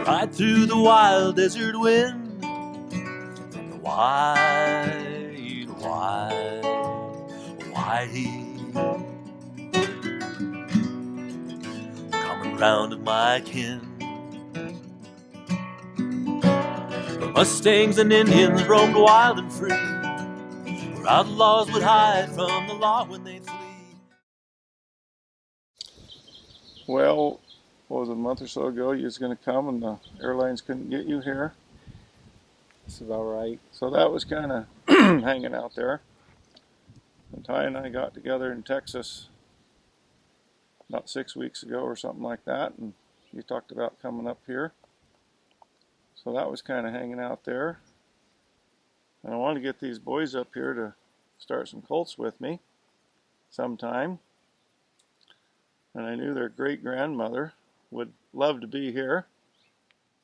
Ride through the wild desert wind from the wide, wide heat. Common ground of my kin. Where Mustangs and Indians roamed wild and free, where outlaws would hide from the law when they flee. Well, what was it, a month or so ago, you was going to come and the airlines couldn't get you here. That's about right. So that was kind of hanging out there. And Ty and I got together in Texas about 6 weeks ago or something like that, and you talked about coming up here. So that was kind of hanging out there. And I wanted to get these boys up here to start some colts with me sometime. And I knew their great-grandmother would love to be here.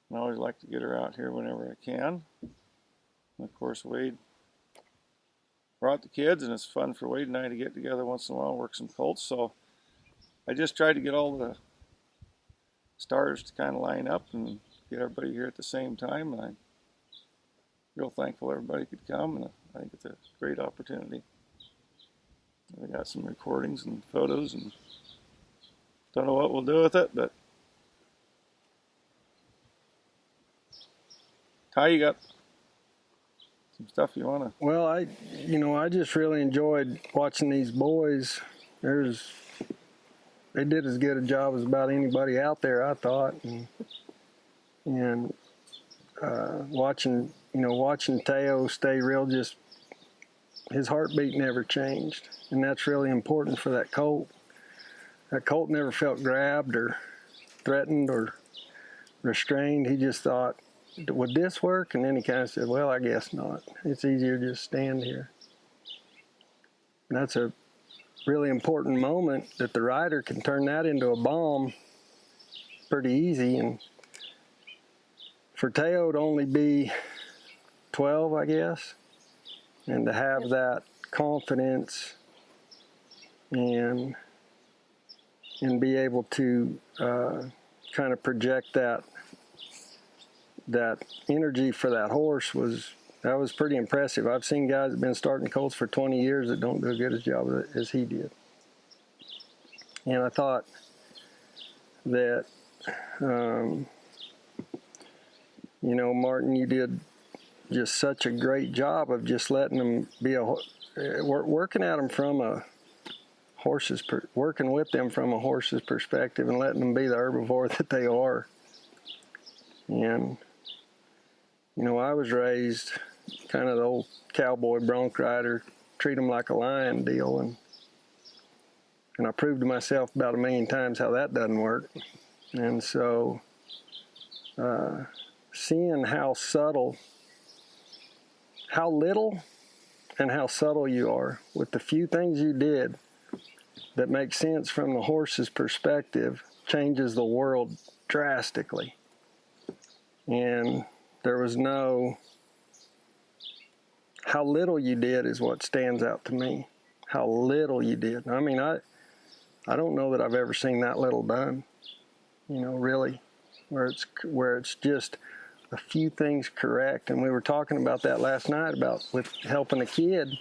And I always like to get her out here whenever I can. And of course, Wade brought the kids, and it's fun for Wade and I to get together once in a while and work some colts. So I just tried to get all the stars to kind of line up and get everybody here at the same time. And I'm real thankful everybody could come, and I think it's a great opportunity. I got some recordings and photos, and don't know what we'll do with it, but Ty, you got some stuff you want to? Well, I just really enjoyed watching these boys. They did as good a job as about anybody out there, I thought, and watching Teo stay real, just his heartbeat never changed, and that's really important for that colt. That colt never felt grabbed or threatened or restrained. He just thought, would this work? And then he kind of said, well, I guess not. It's easier to just stand here. And that's a really important moment, that the rider can turn that into a bomb pretty easy. And for Teo to only be 12, I guess, and to have that confidence and be able to kind of project that energy for that horse was pretty impressive. I've seen guys that have been starting colts for 20 years that don't do as good a job as he did. And I thought that, Martin, you did just such a great job of just letting them be working at them from a working with them from a horse's perspective and letting them be the herbivore that they are. And, I was raised kind of the old cowboy bronc rider, treat them like a lion deal. And I proved to myself about 1,000,000 times how that doesn't work. And so seeing how little and how subtle you are with the few things you did that make sense from the horse's perspective changes the world drastically. And there was how little you did is what stands out to me. How little you did. I mean, I don't know that I've ever seen that little done, really, where it's just a few things correct. And we were talking about that last night with helping a kid.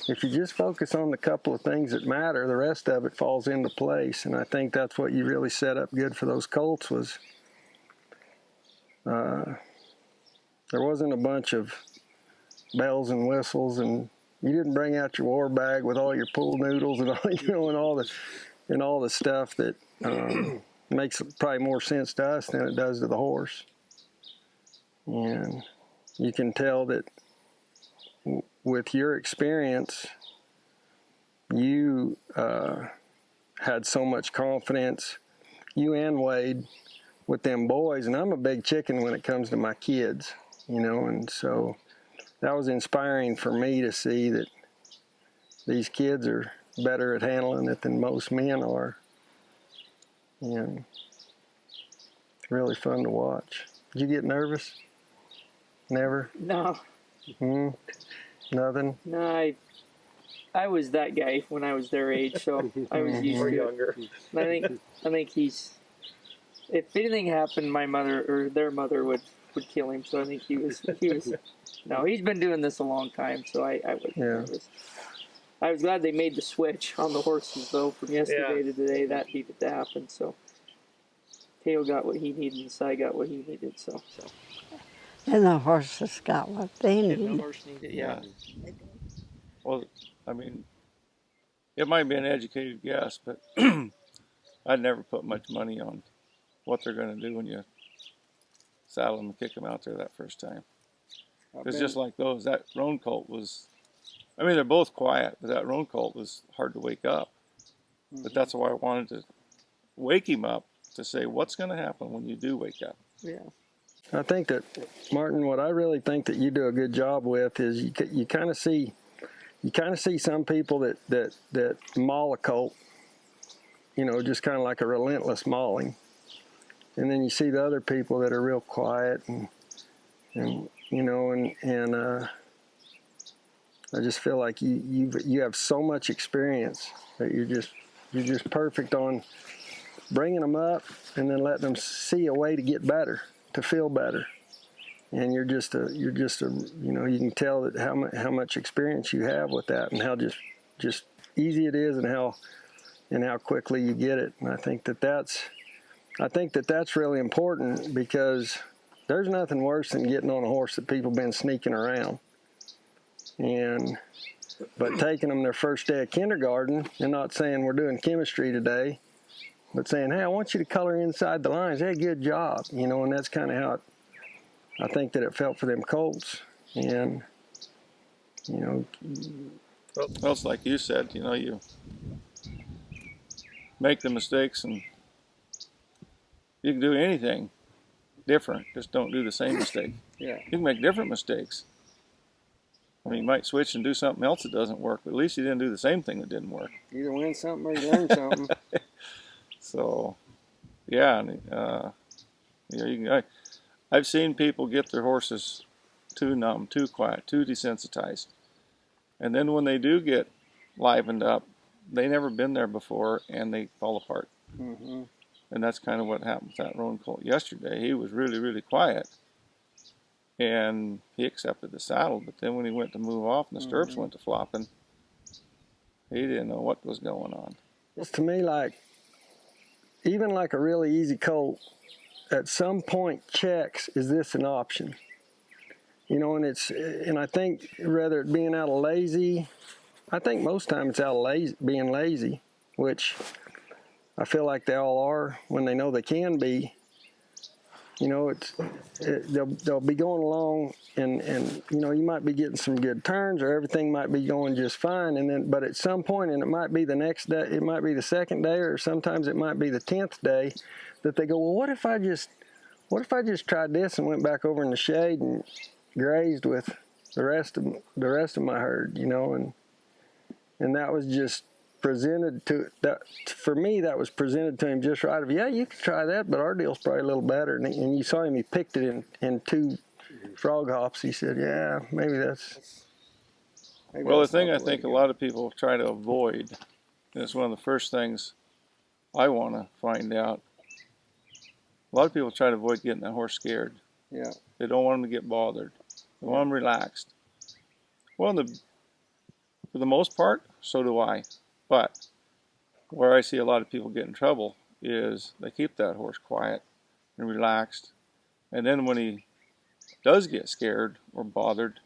If you just focus on the couple of things that matter, the rest of it falls into place. And I think that's what you really set up good for those colts was there wasn't a bunch of bells and whistles, and you didn't bring out your war bag with all your pool noodles and all, and all the stuff that makes probably more sense to us than it does to the horse. And you can tell that with your experience, you had so much confidence, you and Wade, with them boys. And I'm a big chicken when it comes to my kids, and so that was inspiring for me to see that these kids are better at handling it than most men are. And it's really fun to watch. Did you get nervous? Never? No. Mm-hmm. Nothing. No, I was that guy when I was their age, so I was used to it. younger. I think he's. If anything happened, my mother or their mother would kill him. So I think he was. No, he's been doing this a long time, so I wasn't nervous. I was glad they made the switch on the horses though from yesterday to today. That needed to happen. So Teo got what he needed, and Cy got what he needed. So. And the horses got what they And needed. the horse needed, yeah. Well, I mean, it might be an educated guess, but I'd never put much money on what they're going to do when you saddle them and kick them out there that first time. It's just like those. That roan colt was, I mean, they're both quiet, but that roan colt was hard to wake up. But that's why I wanted to wake him up to say, what's going to happen when you do wake up? Yeah. I think that, Martin, what I really think that you do a good job with is you kind of see some people that maul a colt, you know, just kind of like a relentless mauling, and then you see the other people that are real quiet and you know and I just feel like you have so much experience that you're just perfect on bringing them up and then letting them see a way to get better, to feel better. And you're just a you know, you can tell that how much experience you have with that and how just easy it is and how quickly you get it. And I think that's really important, because there's nothing worse than getting on a horse that people been sneaking around. But taking them their first day of kindergarten and not saying we're doing chemistry today, but saying, hey, I want you to color inside the lines. Hey, good job. You know, and that's kind of how I think that it felt for them colts. And, you know. Well, it's like you said, you know, you make the mistakes and you can do anything different. Just don't do the same mistake. Yeah. You can make different mistakes. I mean, you might switch and do something else that doesn't work, but at least you didn't do the same thing that didn't work. Either win something or you learn something. So, yeah, and, you know, I've seen people get their horses too numb, too quiet, too desensitized. And then when they do get livened up, they never been there before and they fall apart. Mm-hmm. And that's kind of what happened with that roan colt yesterday. He was really, really quiet. And he accepted the saddle, but then when he went to move off and the stirrups went to flopping, he didn't know what was going on. It's to me like, even like a really easy colt, at some point checks, is this an option? You know, and I think rather it being out of lazy, I think most time it's out of being lazy, which I feel like they all are when they know they can be. You know, they'll be going along and you know, you might be getting some good turns or everything might be going just fine, but at some point, and it might be the next day, it might be the second day, or sometimes it might be the 10th day, that they go, well, what if I just tried this and went back over in the shade and grazed with the rest of my herd, you know, and that was just presented to that. For me, that was presented to him just right. Of, yeah, you could try that, but our deal's probably a little better. And you saw him; he picked it in 2 frog hops. He said, "Yeah, maybe that's." Well, the thing I think a lot of people try to avoid, and it's one of the first things I want to find out. A lot of people try to avoid getting that horse scared. Yeah. They don't want him to get bothered. They want him relaxed. Well, for the most part, so do I. But where I see a lot of people get in trouble is they keep that horse quiet and relaxed. And then when he does get scared or bothered,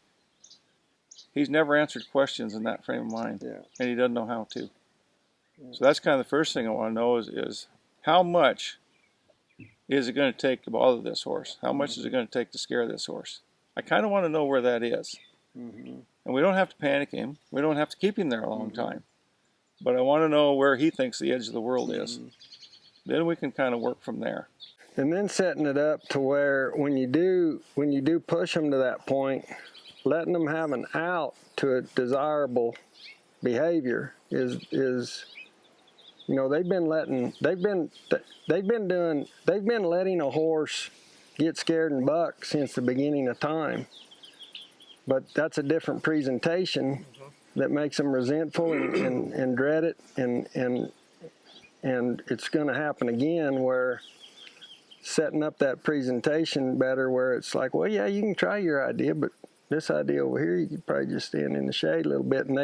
he's never answered questions in that frame of mind. Yeah. And he doesn't know how to. Yeah. So that's kind of the first thing I want to know is how much is it going to take to bother this horse? How much is it going to take to scare this horse? I kind of want to know where that is. Mm-hmm. And we don't have to panic him. We don't have to keep him there a long time. But I want to know where he thinks the edge of the world is. Then we can kind of work from there. And then setting it up to where when you do push them to that point, letting them have an out to a desirable behavior is you know, they've been letting a horse get scared and buck since the beginning of time. but that's a different presentation that makes them resentful and dread it, and it's going to happen again where setting up that presentation better, where it's like, well, yeah, you can try your idea, but this idea over here, you could probably just stand in the shade a little bit, and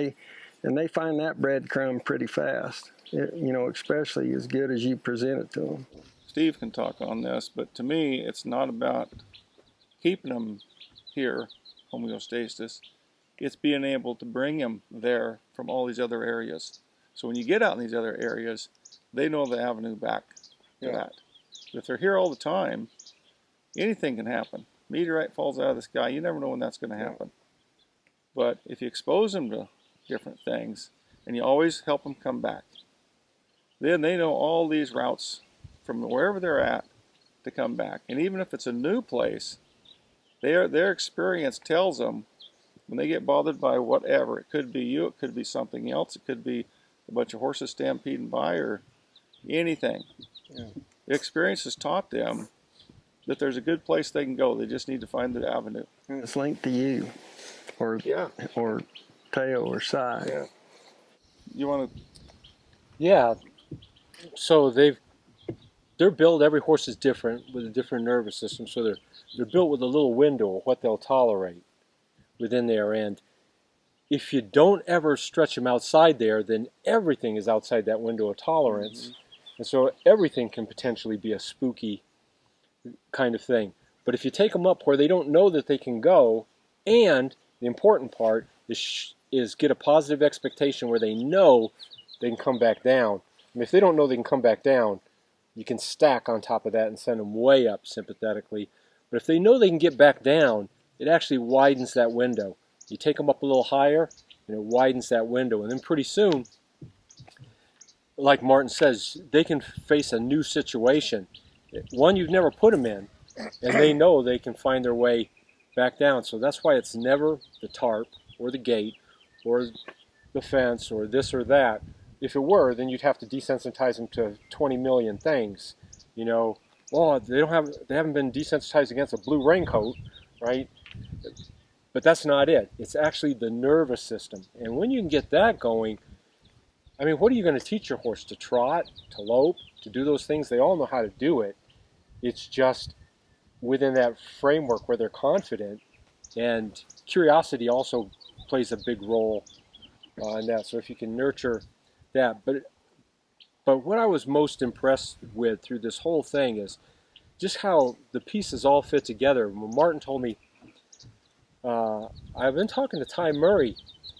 they find that breadcrumb pretty fast. You know, especially as good as you present it to them. Steve can talk on this, but to me, it's not about keeping them here, homeostasis. It's being able to bring them there from all these other areas. So when you get out in these other areas, they know the avenue back to that. But if they're here all the time, anything can happen. Meteorite falls out of the sky. You never know when that's going to happen. But if you expose them to different things, and you always help them come back, then they know all these routes from wherever they're at to come back. And even if it's a new place, their experience tells them when they get bothered by whatever, it could be you, it could be something else, it could be a bunch of horses stampeding by or anything. Yeah. The experience has taught them that there's a good place they can go. They just need to find the avenue. And it's linked to you, or Teo or Cy. Yeah. You want to? Yeah. So they're built. Every horse is different with a different nervous system. So they're built with a little window of what they'll tolerate within there. And if you don't ever stretch them outside there, then everything is outside that window of tolerance. Mm-hmm. And so everything can potentially be a spooky kind of thing. But if you take them up where they don't know that they can go, and the important part is get a positive expectation where they know they can come back down. I mean, if they don't know they can come back down, you can stack on top of that and send them way up sympathetically. But if they know they can get back down, it actually widens that window. You take them up a little higher, and it widens that window. And then pretty soon, like Martin says, they can face a new situation. One you've never put them in, and they know they can find their way back down. So that's why it's never the tarp or the gate or the fence or this or that. If it were, then you'd have to desensitize them to 20 million things. You know, well, they haven't been desensitized against a blue raincoat, right? But that's not it. It's actually the nervous system. And when you can get that going, I mean, what are you going to teach your horse? To trot, to lope, to do those things? They all know how to do it. It's just within that framework where they're confident. And curiosity also plays a big role in that. So if you can nurture that. But what I was most impressed with through this whole thing is just how the pieces all fit together. When Martin told me, I've been talking to Ty Murray,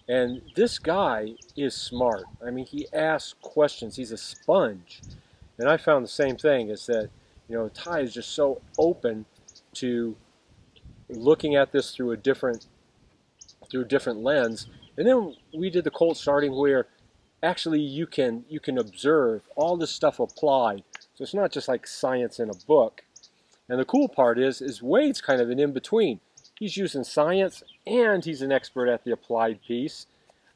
and this guy is smart. I mean, he asks questions. He's a sponge. And I found the same thing, is that, you know, Ty is just so open to looking at this through a different lens. And then we did the Colt starting where actually you can observe all this stuff applied. So it's not just like science in a book. And the cool part is Wade's kind of an in-between. He's using science and he's an expert at the applied piece.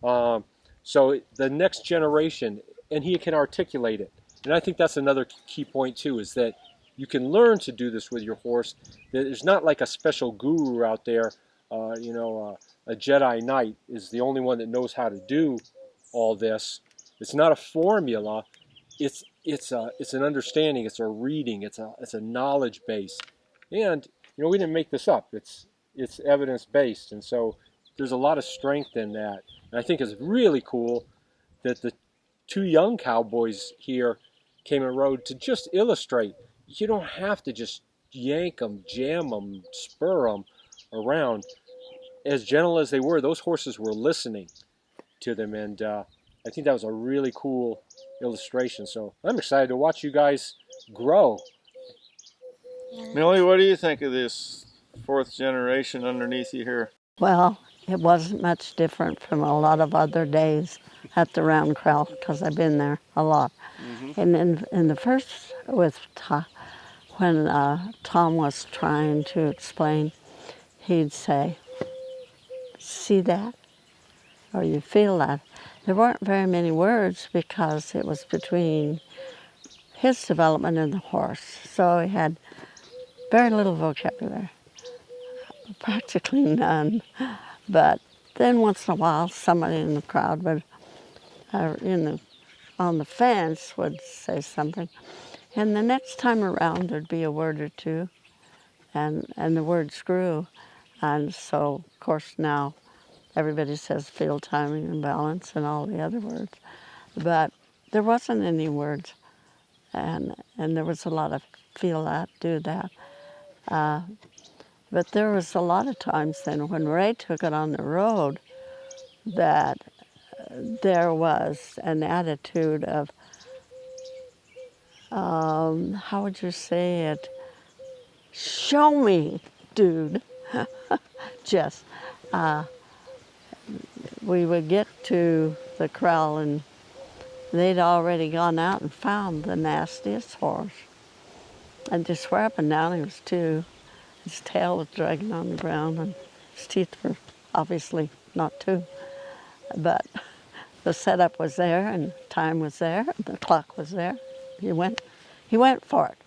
So the next generation, and he can articulate it. And I think that's another key point too, is that you can learn to do this with your horse. There's not like a special guru out there, a Jedi Knight is the only one that knows how to do all this. It's not a formula. It's an understanding. It's a reading. It's a knowledge base. And you know, we didn't make this up. It's evidence based. And so there's a lot of strength in that. And I think it's really cool that the two young cowboys here came and rode to just illustrate. You don't have to just yank them, jam them, spur them around. As gentle as they were, those horses were listening to them, and I think that was a really cool illustration. So I'm excited to watch you guys grow. Millie, what do you think of this fourth generation underneath you here? Well, it wasn't much different from a lot of other days at the Round Corral, because I've been there a lot. Mm-hmm. And in the first, with when Tom was trying to explain, he'd say, "See that? Or you feel that?" There weren't very many words because it was between his development and the horse. So he had very little vocabulary, practically none. But then once in a while, somebody in the crowd would, on the fence, would say something. And the next time around, there'd be a word or two, and the words grew. And so, of course, now everybody says field timing and balance and all the other words. But there wasn't any words, and there was a lot of feel that, do that. But there was a lot of times then when Ray took it on the road that there was an attitude of, how would you say it? Show me, dude. Just, we would get to the corral and they'd already gone out and found the nastiest horse. And just swear up and down he was two. His tail was dragging on the ground and his teeth were obviously not two. But the setup was there and time was there, the clock was there. He went for it.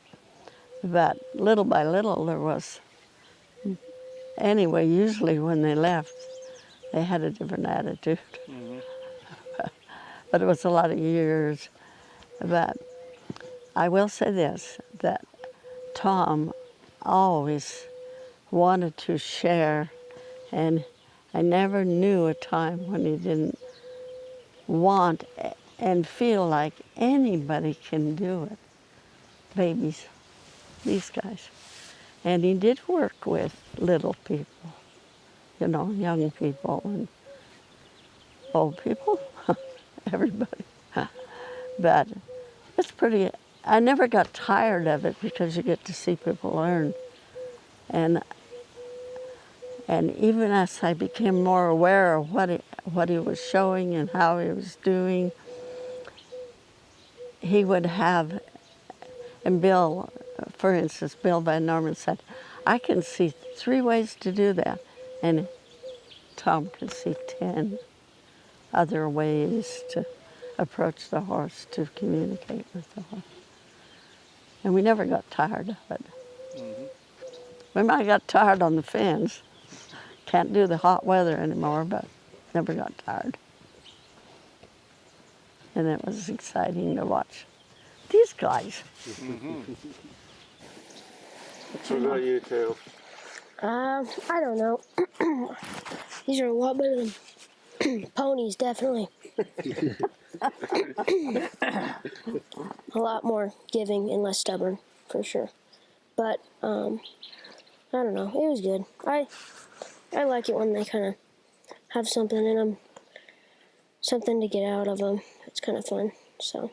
But little by little there was, anyway, usually when they left, they had a different attitude. Mm-hmm. But it was a lot of years. But I will say this, that Tom always wanted to share, and I never knew a time when he didn't want and feel like anybody can do it. Babies, these guys. And he did work with little people, young people and old people, everybody. But it's pretty, I never got tired of it because you get to see people learn. And even as I became more aware of what he was showing and how he was doing, he would have, and Bill, for instance, Bill Van Norman said, I can see 3 ways to do that. And Tom could see 10 other ways to approach the horse, to communicate with the horse. And we never got tired of it. Mm-hmm. We might have got tired on the fence. Can't do the hot weather anymore, but never got tired. And it was exciting to watch these guys. Mm-hmm. What about you, Teo? I don't know. These are a lot better than ponies, definitely. A lot more giving and less stubborn, for sure. But, I don't know. It was good. I like it when they kind of have something in them, something to get out of them. It's kind of fun. So,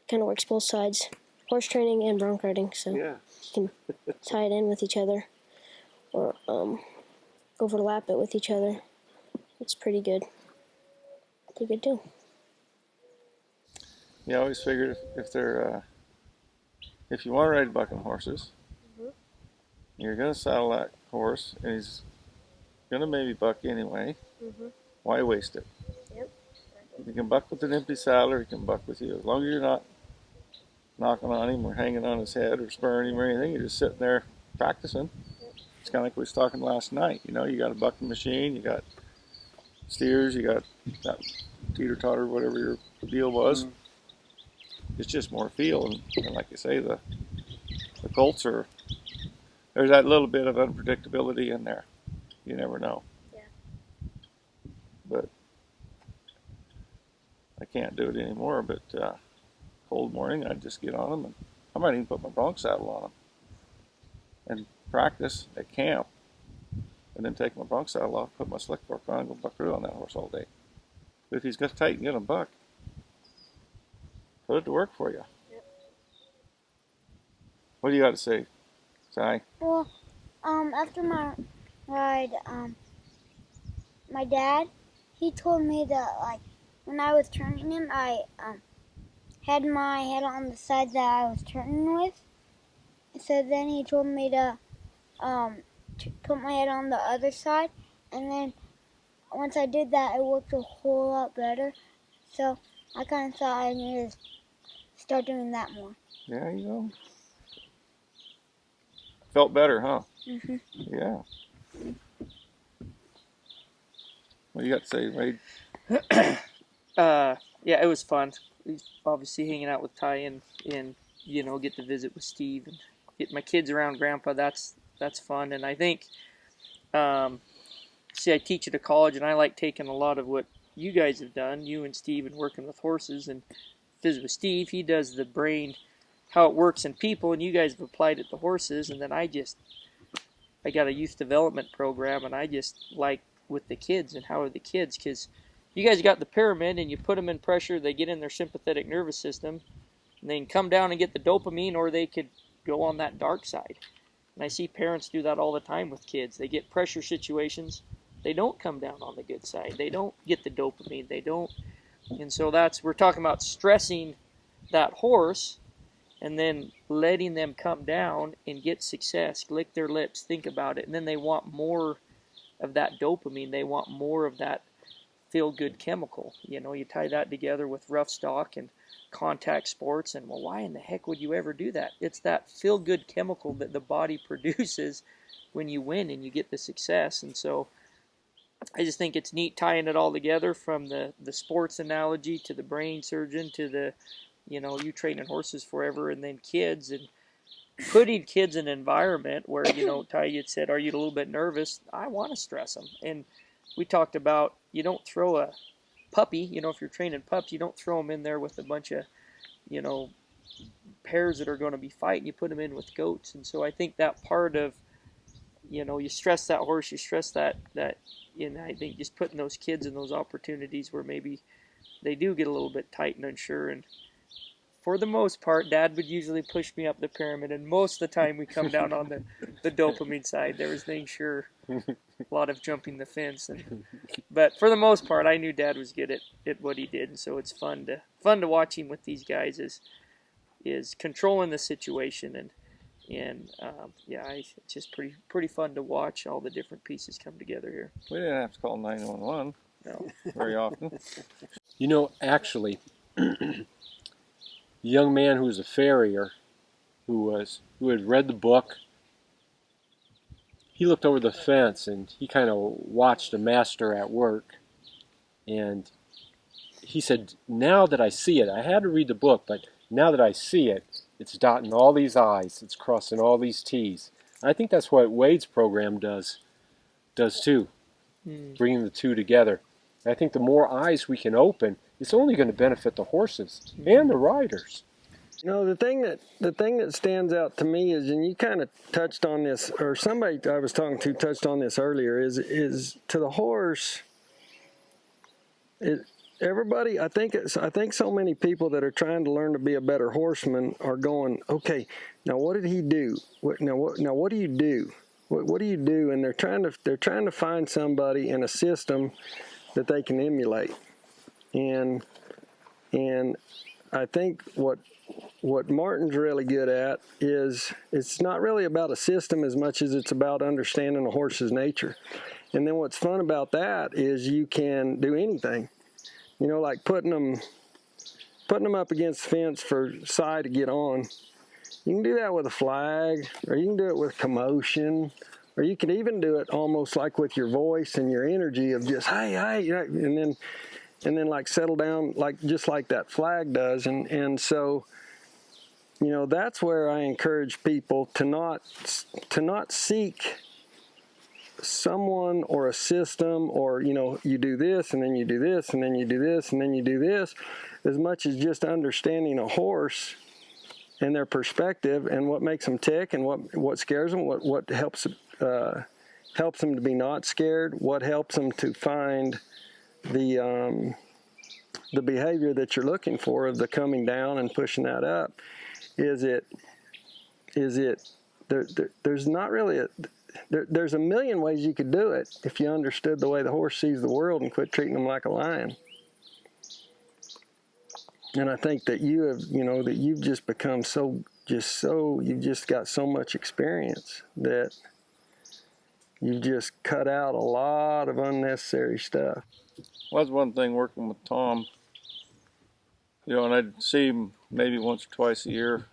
kind of works both sides. Horse training and bronc riding, so Yeah. you can tie it in with each other or overlap it with each other. It's pretty good. Pretty good too. Yeah, I always figured if they're if you want to ride bucking horses, you're gonna saddle that horse, and he's gonna maybe buck anyway. Why waste it? Yep. You can buck with an empty saddle, or he can buck with you. As long as you're not knocking on him or hanging on his head or spurring him or anything, you're just sitting there practicing. It's kind of like we was talking last night. You got a bucking machine, you got steers, you got that teeter-totter, whatever your deal was. It's just more feel, and like you say, the colts there's that little bit of unpredictability in there. You never know. Yeah. But I can't do it anymore. But cold morning, I'd just get on them, and I might even put my bronc saddle on them and practice at camp, and then take my bronc saddle off, put my slick fork on, and go buckaroo on that horse all day. But if he's got tight and get him buck, put it to work for you. Yep. What do you got to say, Cy? Well, after my ride, my dad, he told me that, like, when I was turning him, I, had my head on the side that I was turning with. So then he told me to put my head on the other side. And then once I did that, it worked a whole lot better. So I kind of thought I needed to start doing that more. Yeah, you know. Felt better, huh? Mhm. Yeah. What do you got to say, Wade? Yeah, it was fun. Obviously hanging out with Ty and get to visit with Steve and get my kids around Grandpa. That's fun. And I think, I teach at a college, and I like taking a lot of what you guys have done, you and Steve, and working with horses. And visit with Steve, he does the brain, how it works in people, and you guys have applied it to horses. And then I got a youth development program, and I just like with the kids and how are the kids, because you guys got the pyramid and you put them in pressure, they get in their sympathetic nervous system, and they can come down and get the dopamine, or they could go on that dark side. And I see parents do that all the time with kids. They get pressure situations, they don't come down on the good side, they don't get the dopamine, they don't. And so we're talking about stressing that horse and then letting them come down and get success, lick their lips, think about it, and then they want more of that dopamine, they want more of that feel-good chemical. You tie that together with rough stock and contact sports, and well, why in the heck would you ever do that? It's that feel-good chemical that the body produces when you win and you get the success. And so I just think it's neat tying it all together, from the sports analogy to the brain surgeon to the, you training horses forever, and then kids, and putting kids in an environment where, Ty, you said, are you a little bit nervous? I want to stress them. And we talked about, you don't throw a puppy, if you're training pups, you don't throw them in there with a bunch of, pairs that are going to be fighting. You put them in with goats. And so I think that part of, you stress that horse, you stress that, I think just putting those kids in those opportunities where maybe they do get a little bit tight and unsure. And for the most part, Dad would usually push me up the pyramid, and most of the time we come down on the dopamine side. There was things, sure, a lot of jumping the fence, but for the most part, I knew Dad was good at what he did, and so it's fun to watch him with these guys is controlling the situation, and it's just pretty fun to watch all the different pieces come together here. We didn't have to call 911 very often. Actually, the young man who was a farrier, who had read the book, he looked over the fence and he kind of watched a master at work, and he said, now that I see it, I had to read the book, but now that I see it, it's dotting all these I's, it's crossing all these T's. And I think that's what Wade's program does too, bringing the two together. And I think the more eyes we can open, it's only going to benefit the horses and the riders. The thing that stands out to me is, and you kind of touched on this, or somebody I was talking to touched on this earlier, is to the horse. Everybody, I think so many people that are trying to learn to be a better horseman are going, okay, now what did he do? What do you do? What do you do? And they're trying to find somebody in a system that they can emulate. And I think what Martin's really good at is, it's not really about a system as much as it's about understanding a horse's nature. And then what's fun about that is you can do anything. Like putting them up against the fence for Cy to get on. You can do that with a flag, or you can do it with commotion, or you can even do it almost like with your voice and your energy of just, hey, and then like settle down, just like that flag does. And so, that's where I encourage people to not seek someone or a system, or you do this and then you do this and then you do this and then you do this, as much as just understanding a horse and their perspective and what makes them tick and what scares them, what helps them to be not scared, what helps them to find the behavior that you're looking for, of the coming down and pushing that up. There's not really there's a million ways you could do it if you understood the way the horse sees the world and quit treating them like a lion. And I think that you've just become you've just got so much experience that you've just cut out a lot of unnecessary stuff. Well, that's one thing working with Tom, and I'd see him maybe once or twice a year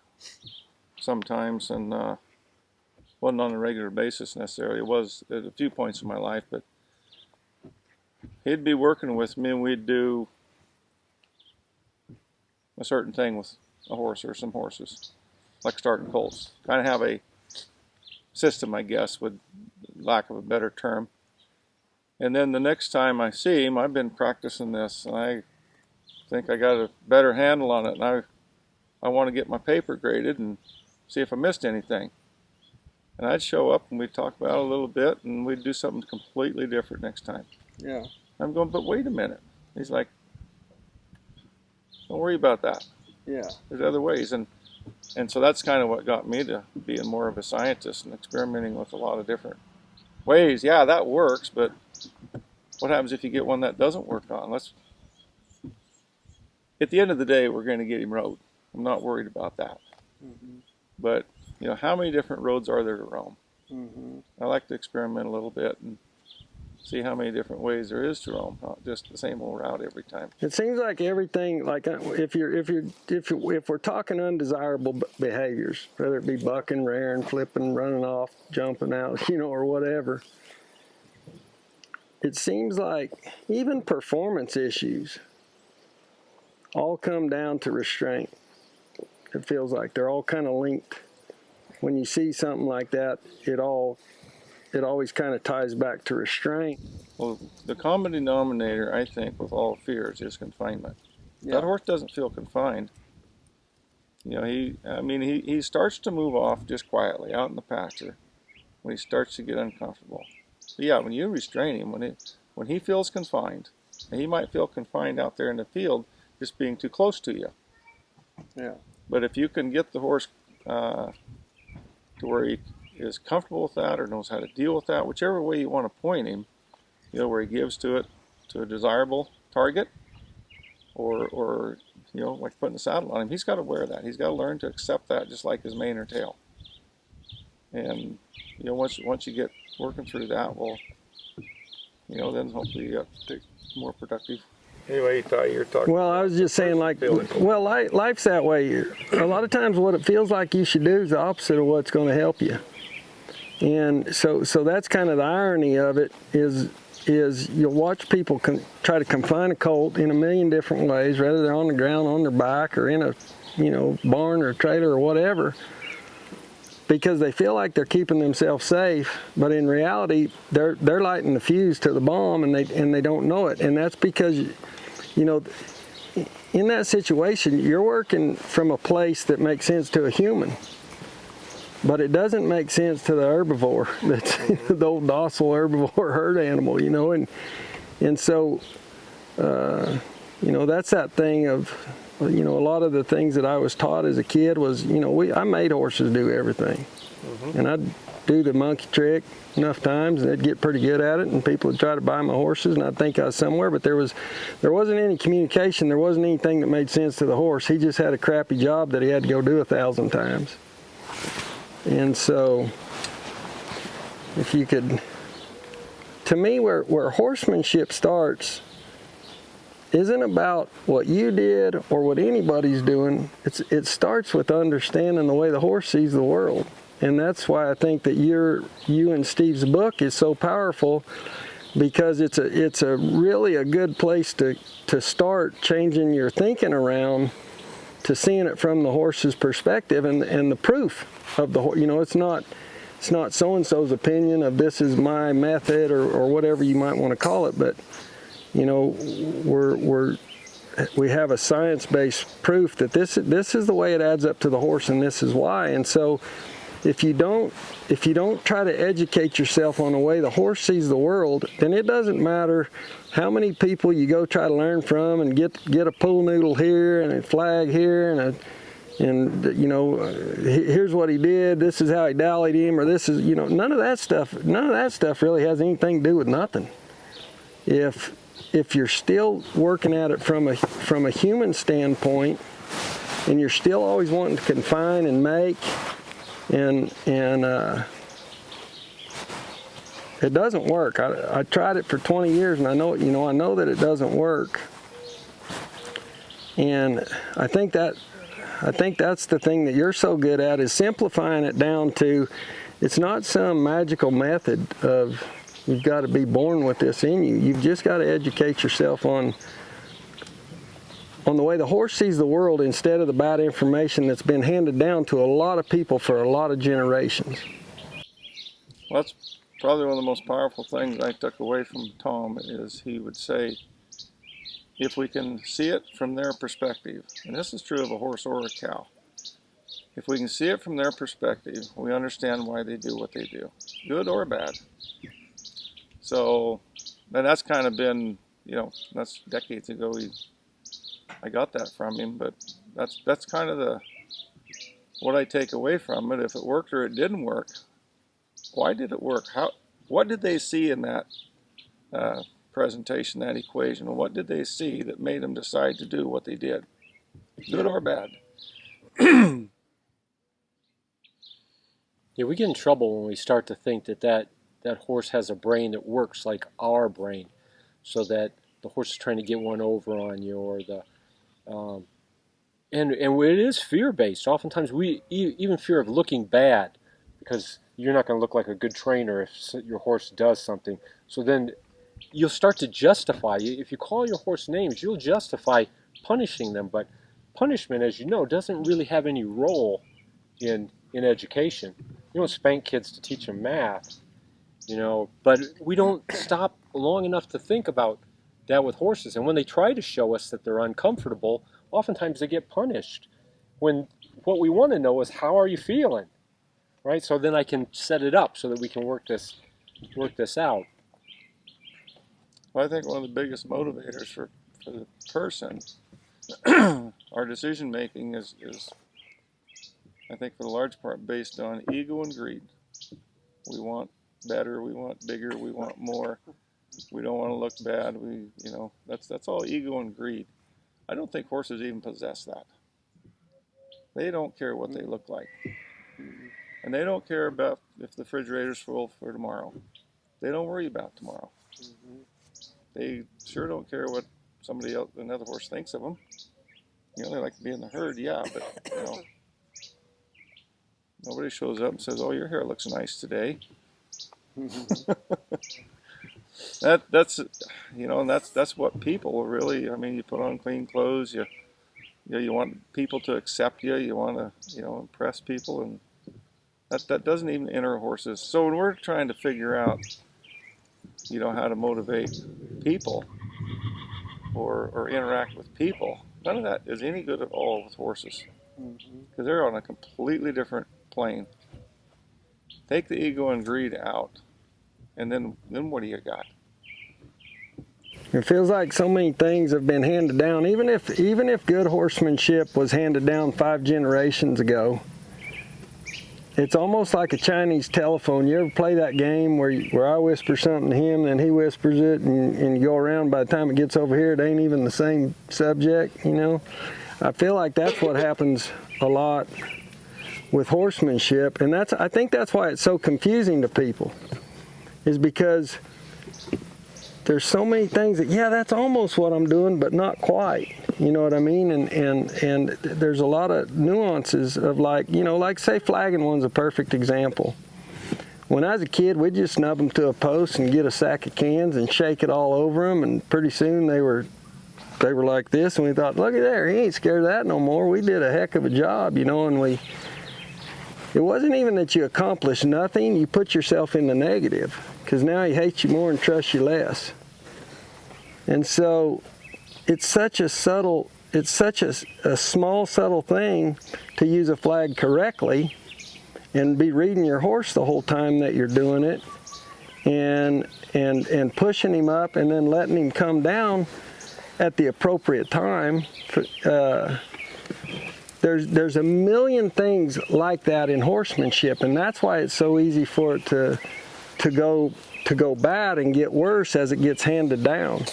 sometimes, and wasn't on a regular basis necessarily. It was at a few points in my life, but he'd be working with me, and we'd do a certain thing with a horse or some horses, like starting colts. Kind of have a system, I guess, with lack of a better term. And then the next time I see him, I've been practicing this, and I think I got a better handle on it, and I want to get my paper graded and see if I missed anything. And I'd show up, and we'd talk about it a little bit, and we'd do something completely different next time. Yeah. I'm going, but wait a minute. He's like, don't worry about that. Yeah. There's other ways. And so that's kind of what got me to being more of a scientist and experimenting with a lot of different ways. Yeah, that works, but what happens if you get one that doesn't work on? At the end of the day, we're going to get him rode. I'm not worried about that. Mm-hmm. But, you know, how many different roads are there to roam? Mm-hmm. I like to experiment a little bit and see how many different ways there is to roam, not just the same old route every time. It seems like everything, like if we're talking undesirable behaviors, whether it be bucking, rearing, flipping, running off, jumping out, you know, or whatever, it seems like even performance issues all come down to restraint. It feels like they're all kind of linked. When you see something like that, it always kind of ties back to restraint. Well, the common denominator, I think, with all fears is confinement. Yeah. That horse doesn't feel confined. You know, he starts to move off just quietly out in the pasture when he starts to get uncomfortable. But yeah, when you restrain him, when he feels confined, and he might feel confined out there in the field just being too close to you. Yeah. But if you can get the horse to where he is comfortable with that or knows how to deal with that, whichever way you want to point him, you know, where he gives to it to a desirable target, or you know, like putting the saddle on him, he's got to wear that. He's got to learn to accept that, just like his mane or tail. And you know, once you get working through that, well, you know, then hopefully you get more productive. Anyway, Ty, you're talking. Well, I was just saying, like, well, life's that way. A lot of times what it feels like you should do is the opposite of what's going to help you. And so that's kind of the irony of it is you'll watch people try to confine a colt in a million different ways, whether they're on the ground, on their back, or in a, you know, barn or a trailer or whatever, because they feel like they're keeping themselves safe, but in reality, they're lighting the fuse to the bomb, and they don't know it. And that's because, you know, in that situation, you're working from a place that makes sense to a human, but it doesn't make sense to the herbivore, that's the old docile herbivore herd animal, you know. And so, you know, that's that thing of, you know, a lot of the things that I was taught as a kid was, you know, I made horses do everything. Mm-hmm. And I'd do the monkey trick enough times, and they'd get pretty good at it, and people would try to buy my horses, and I'd think I was somewhere, but there wasn't any communication. There wasn't anything that made sense to the horse. He just had a crappy job that he had to go do 1,000 times. And so, if you could, to me, where horsemanship starts isn't about what you did or what anybody's doing. It starts with understanding the way the horse sees the world. And that's why I think that you and Steve's book is so powerful, because it's a really a good place to start changing your thinking around to seeing it from the horse's perspective and the proof of the horse. You know, it's not so-and-so's opinion of this is my method or whatever you might want to call it, but you know, we have a science-based proof that this is the way it adds up to the horse, and this is why. And so if you don't try to educate yourself on the way the horse sees the world, then it doesn't matter how many people you go try to learn from and get a pool noodle here and a flag here and you know, here's what he did, this is how he dallied him, or this is, you know, none of that stuff really has anything to do with nothing. If you're still working at it from a human standpoint, and you're still always wanting to confine and make, and it doesn't work. I tried it for 20 years, and I know that it doesn't work. And I think that's the thing that you're so good at, is simplifying it down to, it's not some magical method of You've got to be born with this in you. You've just got to educate yourself on the way the horse sees the world instead of the bad information that's been handed down to a lot of people for a lot of generations. Well, that's probably one of the most powerful things I took away from Tom is he would say, if we can see it from their perspective, and this is true of a horse or a cow, if we can see it from their perspective, we understand why they do what they do, good or bad. So, and that's kind of been, you know, that's decades ago I got that from him, but that's kind of what I take away from it. If it worked or it didn't work, why did it work? What did they see in that presentation, that equation? What did they see that made them decide to do what they did, good or bad? Yeah, we get in trouble when we start to think that horse has a brain that works like our brain, so that the horse is trying to get one over on you, or and it is fear-based. Oftentimes we even fear of looking bad, because you're not going to look like a good trainer if your horse does something. So then you'll start to justify. If you call your horse names, you'll justify punishing them. But punishment, as you know, doesn't really have any role in education. You don't spank kids to teach them math, you know. But we don't stop long enough to think about that with horses. And when they try to show us that they're uncomfortable, oftentimes they get punished. When what we want to know is, how are you feeling? Right? So then I can set it up so that we can work this out. Well, I think one of the biggest motivators for the person, our decision making is, I think for the large part, based on ego and greed. We want better, we want bigger, we want more. We don't want to look bad. That's all ego and greed. I don't think horses even possess that. They don't care what they look like. And they don't care about if the refrigerator's full for tomorrow. They don't worry about tomorrow. They sure don't care what somebody else, another horse, thinks of them. You know, they like to be in the herd, yeah, but, you know, nobody shows up and says, "Oh, your hair looks nice today." That's you know, and that's what people really. I mean, you put on clean clothes. You want people to accept you. You want to, you know, impress people, and that doesn't even enter horses. So when we're trying to figure out, you know, how to motivate people or interact with people, none of that is any good at all with horses, because they're on a completely different plane. Take the ego and greed out, and then what do you got? It feels like so many things have been handed down. Even if good horsemanship was handed down 5 generations ago, it's almost like a Chinese telephone. You ever play that game where I whisper something to him, then he whispers it, and you go around, by the time it gets over here, it ain't even the same subject, you know? I feel like that's what happens a lot with horsemanship, and I think that's why it's so confusing to people, is because there's so many things that, yeah, that's almost what I'm doing, but not quite. You know what I mean? And there's a lot of nuances of, like, you know, like say flagging one's a perfect example. When I was a kid, we'd just snub them to a post and get a sack of cans and shake it all over them, and pretty soon they were like this, and we thought, look at there, he ain't scared of that no more. We did a heck of a job, you know, and it wasn't even that you accomplished nothing, you put yourself in the negative, because now he hates you more and trusts you less. And so it's such a small, subtle thing to use a flag correctly and be reading your horse the whole time that you're doing it, and pushing him up and then letting him come down at the appropriate time. There's a million things like that in horsemanship, and that's why it's so easy for it to go bad and get worse as it gets handed down.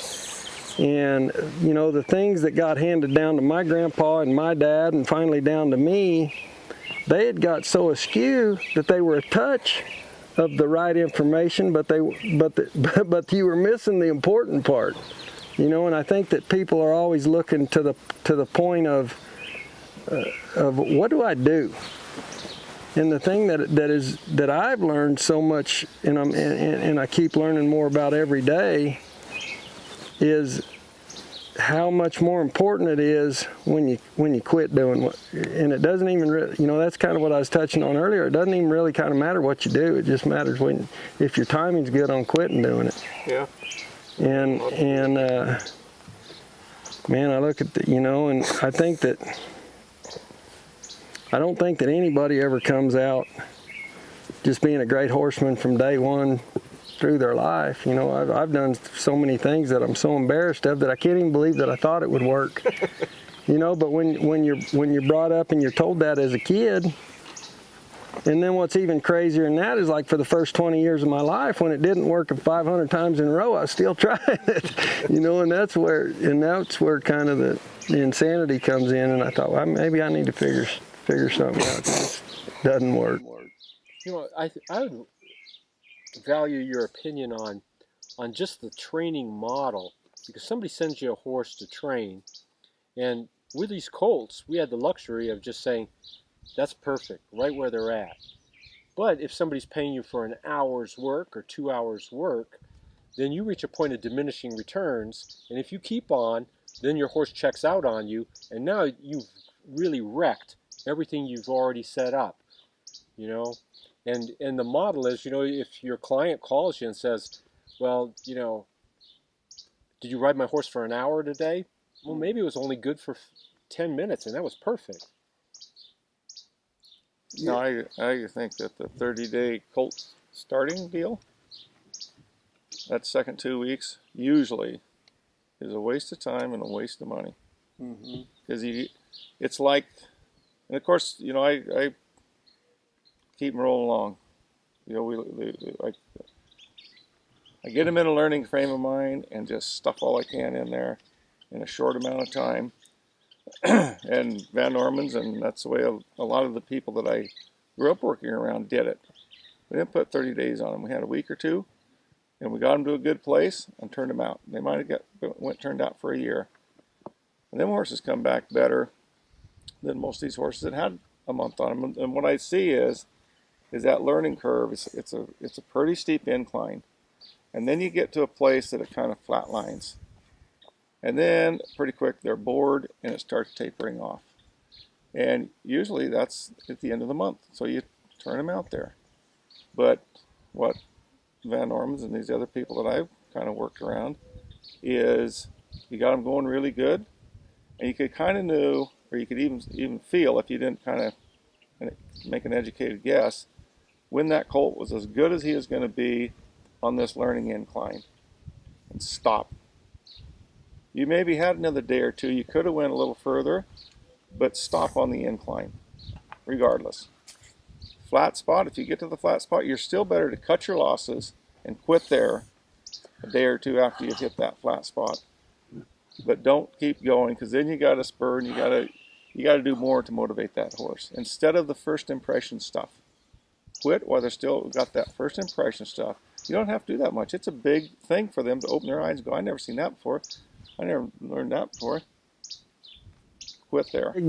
And you know, the things that got handed down to my grandpa and my dad and finally down to me, they had got so askew that they were a touch of the right information, but you were missing the important part. You know, and I think that people are always looking to the point of what do I do? And the thing that I've learned so much, and I keep learning more about every day, is how much more important it is when you quit doing what. And it doesn't even really, that's kind of what I was touching on earlier. It doesn't even really kind of matter what you do. It just matters if your timing's good on quitting doing it. Yeah. And man, I look at and I don't think that anybody ever comes out just being a great horseman from day one through their life. I've done so many things that I'm so embarrassed of that I can't even believe that I thought it would work. But when you're brought up and you're told that as a kid, and then what's even crazier than that is, like, for the first 20 years of my life, when it didn't work 500 times in a row, I still tried it. And that's where kind of the insanity comes in. And I thought, well, maybe I need to figure something out. It doesn't work. I would value your opinion on just the training model, because somebody sends you a horse to train, and with these colts, we had the luxury of just saying, that's perfect, right where they're at. But if somebody's paying you for an hour's work or 2 hours work, then you reach a point of diminishing returns, and if you keep on, then your horse checks out on you, and now you've really wrecked everything you've already set up, And the model is, if your client calls you and says, well, did you ride my horse for an hour today? Well, maybe it was only good for 10 minutes, and that was perfect. No, I think that the 30-day colt starting deal, that second 2 weeks, usually is a waste of time and a waste of money. Because it's like, and of course, I keep them rolling along. I get them in a learning frame of mind and just stuff all I can in there in a short amount of time. And Van Norman's, and that's the way a lot of the people that I grew up working around did it. We didn't put 30 days on them. We had a week or two, and we got them to a good place and turned them out. They might have turned out for a year. And them horses come back better than most of these horses that had a month on them. And what I see is that learning curve. It's a pretty steep incline, and then you get to a place that it kind of flatlines. And then pretty quick they're bored and it starts tapering off. And usually that's at the end of the month. So you turn them out there. But what Van Norman's and these other people that I've kind of worked around is you got them going really good. And you could kind of know, or you could even feel, if you didn't kind of make an educated guess, when that colt was as good as he is going to be on this learning incline. And stop. You maybe had another day or two. You could have went a little further, but stop on the incline, regardless. Flat spot, if you get to the flat spot, you're still better to cut your losses and quit there a day or two after you've hit that flat spot. But don't keep going, because then you got to spur and you got to do more to motivate that horse. Instead of the first impression stuff. Quit while they're still got that first impression stuff. You don't have to do that much. It's a big thing for them to open their eyes and go, I've never seen that before. I never learned that before. Quit there. A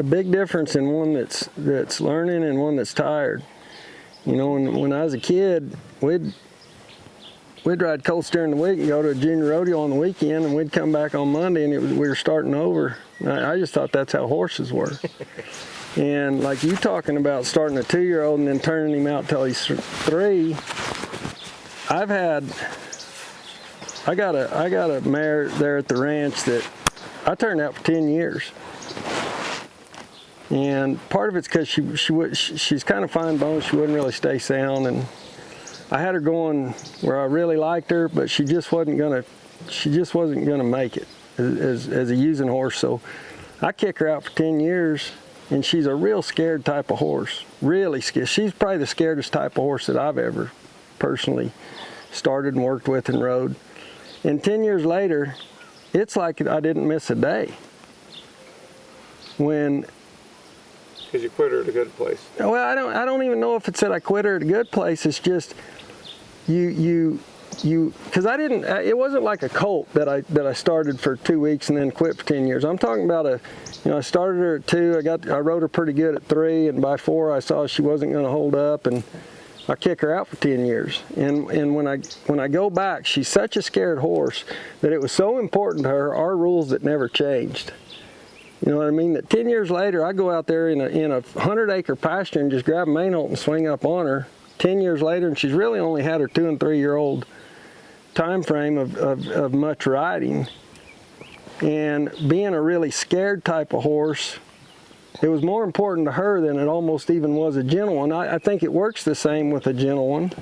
big difference in one that's learning and one that's tired. When I was a kid, we'd ride colts during the week and go to a junior rodeo on the weekend, and we'd come back on Monday and we were starting over. I just thought that's how horses were. And like you talking about starting a 2-year-old and then turning him out till he's 3, I got a mare there at the ranch that I turned out for 10 years. And part of it's because she's kind of fine boned. She wouldn't really stay sound, and I had her going where I really liked her, but she just wasn't gonna make it as a using horse. So I kick her out for 10 years, and she's a real scared type of horse. Really scared. She's probably the scaredest type of horse that I've ever personally started and worked with and rode. And 10 years later, it's like I didn't miss a day. Because you quit her at a good place. Well, I don't even know if it's that I quit her at a good place. It's just you because it wasn't like a colt that I started for 2 weeks and then quit for 10 years. I'm talking about I started her at 2, I rode her pretty good at 3, and by 4 I saw she wasn't going to hold up, and I kick her out for 10 years. And when I go back, she's such a scared horse that it was so important to her, our rules that never changed. You know what I mean? That 10 years later, I go out there in a 100-acre pasture and just grab a main holt and swing up on her. 10 years later, and she's really only had her 2 and 3-year-old time frame of much riding. And being a really scared type of horse, it was more important to her than it almost even was a gentle one. I think it works the same with a gentle one,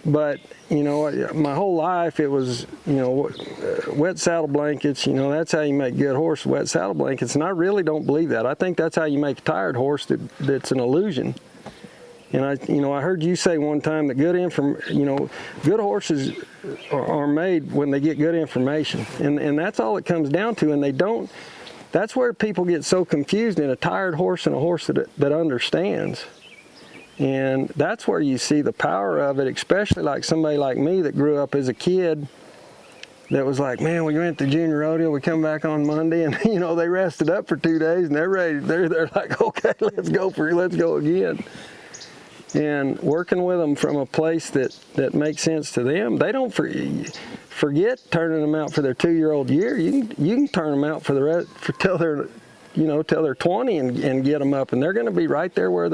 but my whole life it was wet saddle blankets. That's how you make good horse, wet saddle blankets, and I really don't believe that. I think that's how you make a tired horse that's an illusion. And I heard you say one time that good horses are made when they get good information, and that's all it comes down to. And they don't. That's where people get so confused in a tired horse and a horse that understands. And that's where you see the power of it, especially like somebody like me that grew up as a kid that was like, man, we went to junior rodeo, we come back on Monday, and they rested up for 2 days and they're ready. They're like, okay, let's go again. And working with them from a place that makes sense to them, they don't forget turning them out for their 2-year-old year. You can turn them out for the rest till they're 20 and get them up, and they're going to be right there where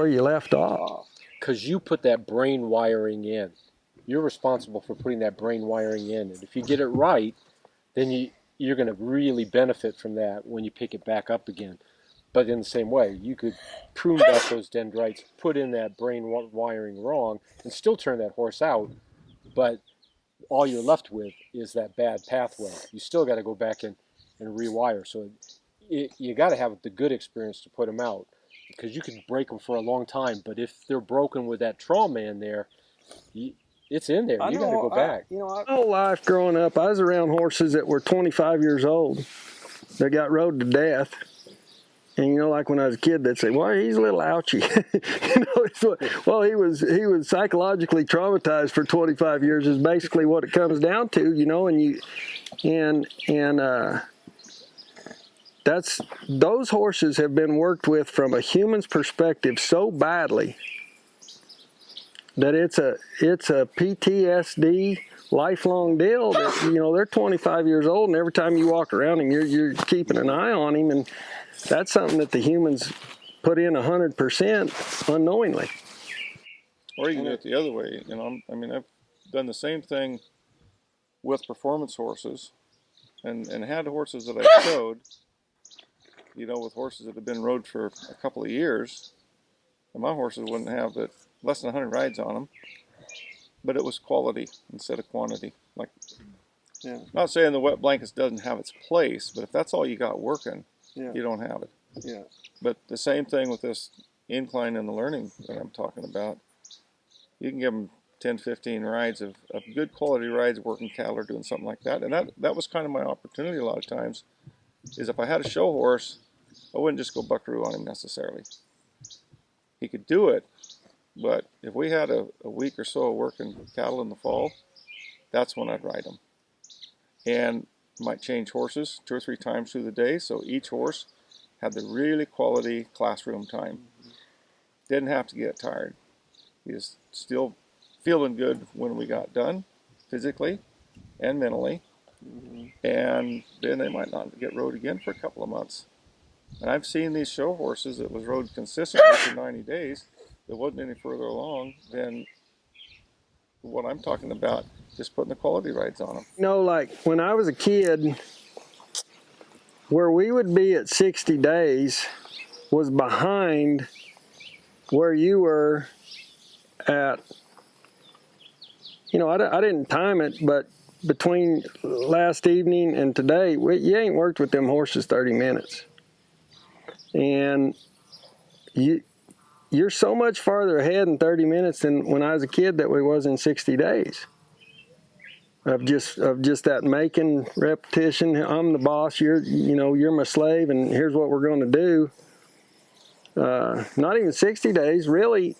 you left off. Because you put that brain wiring in. You're responsible for putting that brain wiring in, and if you get it right, then you're going to really benefit from that when you pick it back up again. But in the same way, you could prune back those dendrites, put in that brain wiring wrong, and still turn that horse out, but all you're left with is that bad pathway. You still got to go back and rewire. So you got to have the good experience to put them out, because you can break them for a long time, but if they're broken with that trauma in there, it's in there. You got to go back. My whole life growing up, I was around horses that were 25 years old that got rode to death. And like when I was a kid, they'd say, "Well, he's a little ouchy." Well, he was psychologically traumatized for 25 years. Is basically what it comes down to, that's those horses have been worked with from a human's perspective so badly that it's a PTSD lifelong deal. That they're 25 years old, and every time you walk around him, you're keeping an eye on him, and that's something that the humans put in 100% unknowingly. Or you can do it the other way. I've done the same thing with performance horses, and had horses that I showed, with horses that have been rode for a couple of years, and my horses wouldn't have less than 100 rides on them, but it was quality instead of quantity. Not saying the wet blankets doesn't have its place, but if that's all you got working, you don't have it. Yeah. But the same thing with this incline and the learning that I'm talking about. You can give them 10, 15 rides of good quality rides, working cattle or doing something like that. And that was kind of my opportunity a lot of times, is if I had a show horse, I wouldn't just go buckaroo on him necessarily. He could do it, but if we had a week or so of working cattle in the fall, that's when I'd ride them. And might change horses 2 or 3 times through the day, so each horse had the really quality classroom time. Didn't have to get tired. He was still feeling good when we got done, physically and mentally. And then they might not get rode again for a couple of months. And I've seen these show horses that was rode consistently for 90 days that wasn't any further along than what I'm talking about, just putting the quality rides on them. Like when I was a kid, where we would be at 60 days was behind where you were at. I didn't time it, but between last evening and today, you ain't worked with them horses 30 minutes. And you're so much farther ahead in 30 minutes than when I was a kid that we was in 60 days. Of just that making repetition. I'm the boss. You're my slave, and here's what we're going to do. not even 60 days, really.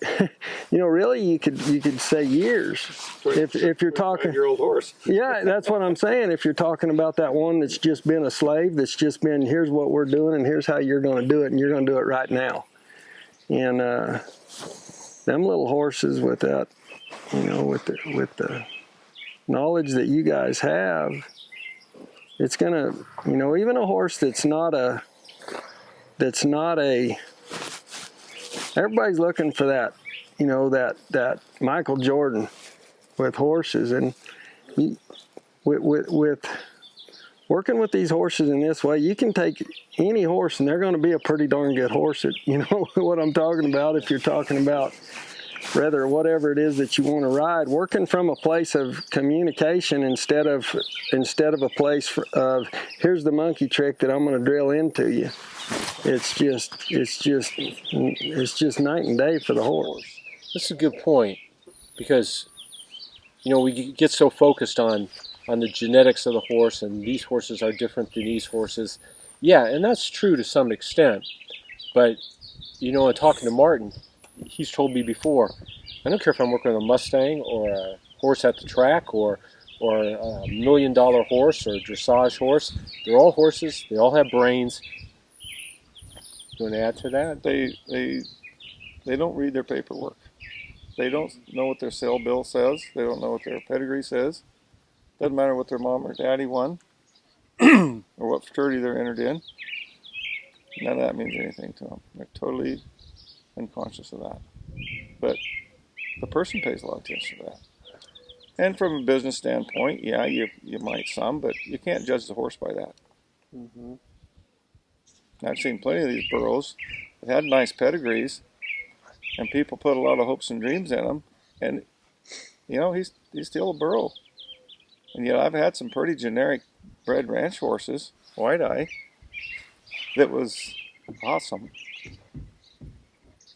Really you could say years. If you're talking 25-year-old horse. Yeah, that's what I'm saying. If you're talking about that one that's just been a slave, that's just been, here's what we're doing and here's how you're going to do it, and you're going to do it right now. And them little horses with that, with the knowledge that you guys have, it's gonna, even a horse that's not a, everybody's looking for that, that Michael Jordan with horses, and with working with these horses in this way, you can take any horse and they're going to be a pretty darn good horse. You know what I'm talking about? If you're talking about rather whatever it is that you want to ride, working from a place of communication instead of a place of here's the monkey trick that I'm going to drill into you. It's just night and day for the horse. That's a good point, because we get so focused on the genetics of the horse, and these horses are different than these horses. Yeah, and that's true to some extent. But in talking to Martin, he's told me before, I don't care if I'm working on a Mustang or a horse at the track or a $1 million horse or a dressage horse. They're all horses. They all have brains. You want to add to that? They don't read their paperwork. They don't know what their sale bill says. They don't know what their pedigree says. Doesn't matter what their mom or daddy won or what fraternity they're entered in. None of that means anything to them. They're totally unconscious of that. But the person pays a lot of attention to that. And from a business standpoint, yeah, you might some, but you can't judge the horse by that. Mm-hmm. I've seen plenty of these burros that had nice pedigrees, and people put a lot of hopes and dreams in them, and he's still a burro. And I've had some pretty generic bred ranch horses, white eye, that was awesome,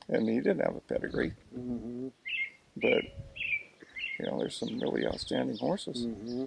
and he didn't have a pedigree. Mm-hmm. But there's some really outstanding horses. Mm-hmm.